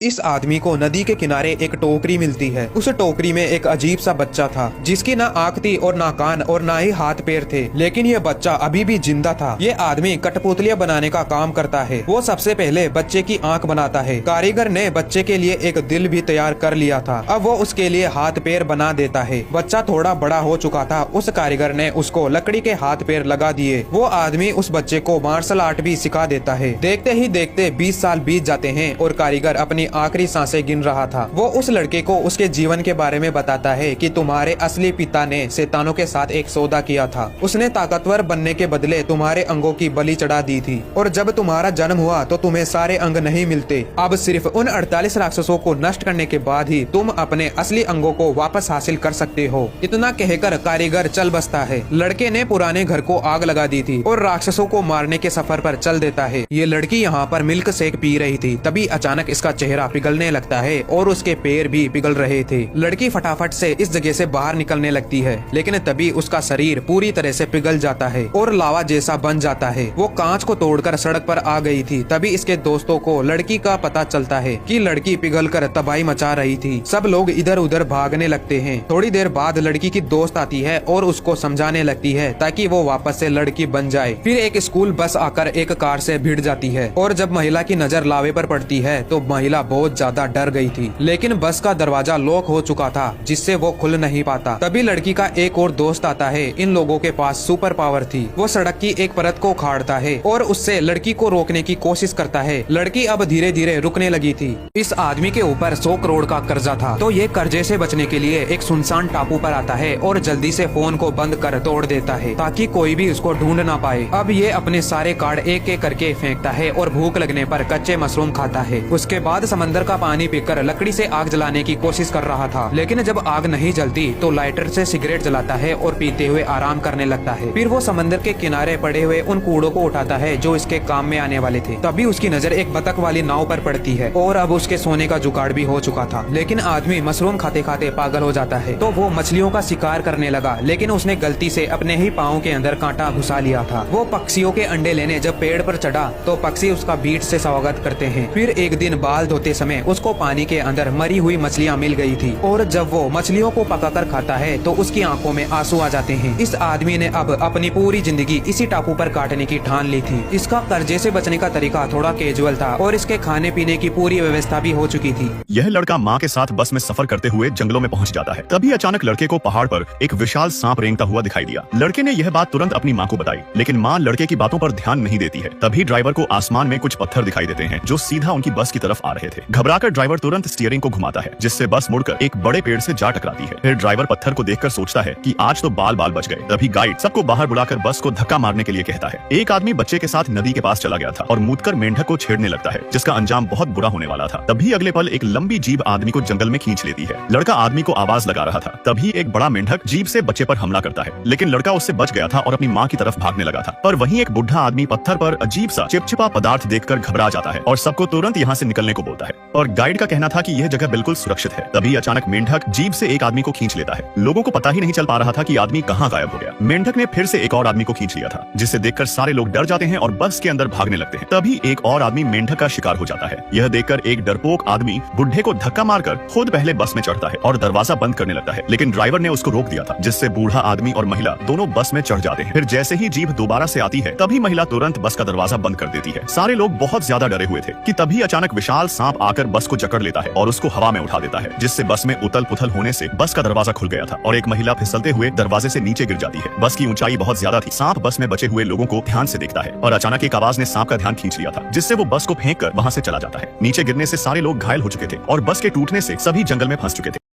इस आदमी को नदी के किनारे एक टोकरी मिलती है। उस टोकरी में एक अजीब सा बच्चा था जिसकी ना आंख थी और ना कान और ना ही हाथ पैर थे, लेकिन ये बच्चा अभी भी जिंदा था। ये आदमी कठपुतलियां बनाने का काम करता है। वो सबसे पहले बच्चे की आंख बनाता है। कारीगर ने बच्चे के लिए एक दिल भी तैयार कर लिया था। अब वो उसके लिए हाथ पैर बना देता है। बच्चा थोड़ा बड़ा हो चुका था। उस कारीगर ने उसको लकड़ी के हाथ पैर लगा दिए। वो आदमी उस बच्चे को मार्शल आर्ट भी सिखा देता है। देखते ही देखते 20 साल बीत जाते हैं और कारीगर अपनी आखिरी सांसें गिन रहा था। वो उस लड़के को उसके जीवन के बारे में बताता है कि तुम्हारे असली पिता ने शैतानों के साथ एक सौदा किया था। उसने ताकतवर बनने के बदले तुम्हारे अंगों की बलि चढ़ा दी थी और जब तुम्हारा जन्म हुआ तो तुम्हें सारे अंग नहीं मिलते। अब सिर्फ उन 48 राक्षसों को नष्ट करने के बाद ही तुम अपने असली अंगों को वापस हासिल कर सकते हो। इतना कहकर कारीगर चल बसता है। लड़के ने पुराने घर को आग लगा दी थी और राक्षसों को मारने के सफर पर चल देता है। ये लड़की यहाँ पर मिल्क शेक पी रही थी। तभी अचानक इसका चेहरा पिघलने लगता है और उसके पैर भी पिघल रहे थे। लड़की फटाफट से इस जगह से बाहर निकलने लगती है, लेकिन तभी उसका शरीर पूरी तरह से पिघल जाता है और लावा जैसा बन जाता है। वो कांच को तोड़कर सड़क पर आ गई थी। तभी इसके दोस्तों को लड़की का पता चलता है कि लड़की पिघलकर तबाही मचा रही थी। सब लोग इधर उधर भागने लगते हैं। थोड़ी देर बाद लड़की की दोस्त आती है और उसको समझाने लगती है ताकि वो वापस से लड़की बन जाए। फिर एक स्कूल बस आकर एक कार से भिड़ जाती है और जब महिला की नजर लावे पर पड़ती है तो महिला बहुत ज्यादा डर गई थी, लेकिन बस का दरवाजा लॉक हो चुका था जिससे वो खुल नहीं पाता। तभी लड़की का एक और दोस्त आता है। इन लोगों के पास सुपर पावर थी। वो सड़क की एक परत को उखाड़ता है और उससे लड़की को रोकने की कोशिश करता है। लड़की अब धीरे धीरे रुकने लगी थी। इस आदमी के ऊपर 100 करोड़ का कर्जा था, तो ये कर्जे से बचने के लिए एक सुनसान टापू पर आता है और जल्दी से फोन को बंद कर तोड़ देता है ताकि कोई भी उसको ढूंढ ना पाए। अब ये अपने सारे कार्ड एक एक करके फेंकता है और भूख लगने पर कच्चे मशरूम खाता है। उसके बाद समंदर का पानी पीकर लकड़ी से आग जलाने की कोशिश कर रहा था, लेकिन जब आग नहीं जलती तो लाइटर से सिगरेट जलाता है और पीते हुए आराम करने लगता है। फिर वो समंदर के किनारे पड़े हुए उन कूड़ों को उठाता है जो इसके काम में आने वाले थे। तभी उसकी नजर एक बतख वाली नाव पर पड़ती है और अब उसके सोने का जुगाड़ भी हो चुका था। लेकिन आदमी मशरूम खाते खाते पागल हो जाता है, तो वो मछलियों का शिकार करने लगा, लेकिन उसने गलती से अपने ही पाँव के अंदर कांटा घुसा लिया था। वो पक्षियों के अंडे लेने जब पेड़ पर चढ़ा तो पक्षी उसका बीट से स्वागत करते हैं। फिर एक दिन बाल धोते समय उसको पानी के अंदर मरी हुई मछलियां मिल गई थी और जब वो मछलियों को पकाकर खाता है तो उसकी आंखों में आंसू आ जाते हैं। इस आदमी ने अब अपनी पूरी जिंदगी इसी टापू पर काटने की ठान ली थी। इसका कर्जे से बचने का तरीका थोड़ा कैजुअल था और इसके खाने पीने की पूरी व्यवस्था भी हो चुकी थी। यह लड़का माँ के साथ बस में सफर करते हुए जंगलों में पहुँच जाता है। तभी अचानक लड़के को पहाड़ पर एक विशाल सांप रेंगता हुआ दिखाई दिया। लड़के ने यह बात तुरंत अपनी माँ को बताई, लेकिन माँ लड़के की बातों पर ध्यान नहीं देती है। तभी ड्राइवर को आसमान में कुछ पत्थर दिखाई देते हैं जो सीधा उनकी बस की तरफ आ रहे थे। घबराकर ड्राइवर तुरंत स्टीयरिंग को घुमाता है, जिससे बस मुड़कर एक बड़े पेड़ से जा टकराती है। फिर ड्राइवर पत्थर को देखकर सोचता है कि आज तो बाल बाल बच गए। तभी गाइड सबको बाहर बुलाकर बस को धक्का मारने के लिए कहता है। एक आदमी बच्चे के साथ नदी के पास चला गया था और मूतकर मेंढक को छेड़ने लगता है, जिसका अंजाम बहुत बुरा होने वाला था। तभी अगले पल एक लंबी जीभ आदमी को जंगल में खींच लेती है। लड़का आदमी को आवाज लगा रहा था। तभी एक बड़ा मेंढक जीभ से बच्चे पर हमला करता है, लेकिन लड़का उससे बच गया था और अपनी माँ की तरफ भागने लगा था। पर वहीं एक बुढ़ा आदमी पत्थर पर अजीब सा चिपचिपा पदार्थ देखकर घबरा जाता है और सबको तुरंत यहाँ से निकलने को बोलता है। और गाइड का कहना था कि यह जगह बिल्कुल सुरक्षित है। तभी अचानक मेंढक जीभ से एक आदमी को खींच लेता है। लोगों को पता ही नहीं चल पा रहा था कि आदमी कहाँ गायब हो गया। मेंढक ने फिर से एक और आदमी को खींच लिया था, जिसे देखकर सारे लोग डर जाते हैं और बस के अंदर भागने लगते हैं। तभी एक और आदमी मेंढक का शिकार हो जाता है। यह देखकर एक डरपोक आदमी बुढ़े को धक्का मारकर खुद पहले बस में चढ़ता है और दरवाजा बंद करने लगता है, लेकिन ड्राइवर ने उसको रोक दिया था, जिससे बूढ़ा आदमी और महिला दोनों बस में चढ़ जाते हैं। फिर जैसे ही जीभ दोबारा से आती है तभी महिला तुरंत बस का दरवाजा बंद कर देती है। सारे लोग बहुत ज्यादा डरे हुए थे कि तभी अचानक विशाल सांप आकर बस को जकड़ लेता है और उसको हवा में उठा देता है, जिससे बस में उथल पुथल होने से बस का दरवाजा खुल गया था और एक महिला फिसलते हुए दरवाजे से नीचे गिर जाती है। बस की ऊंचाई बहुत ज्यादा थी। सांप बस में बचे हुए लोगों को ध्यान से देखता है और अचानक एक आवाज ने सांप का ध्यान खींच लिया था, जिससे वो बस को फेंक कर वहां से चला जाता है। नीचे गिरने से सारे लोग घायल हो चुके थे और बस के टूटने से सभी जंगल में फंस चुके थे।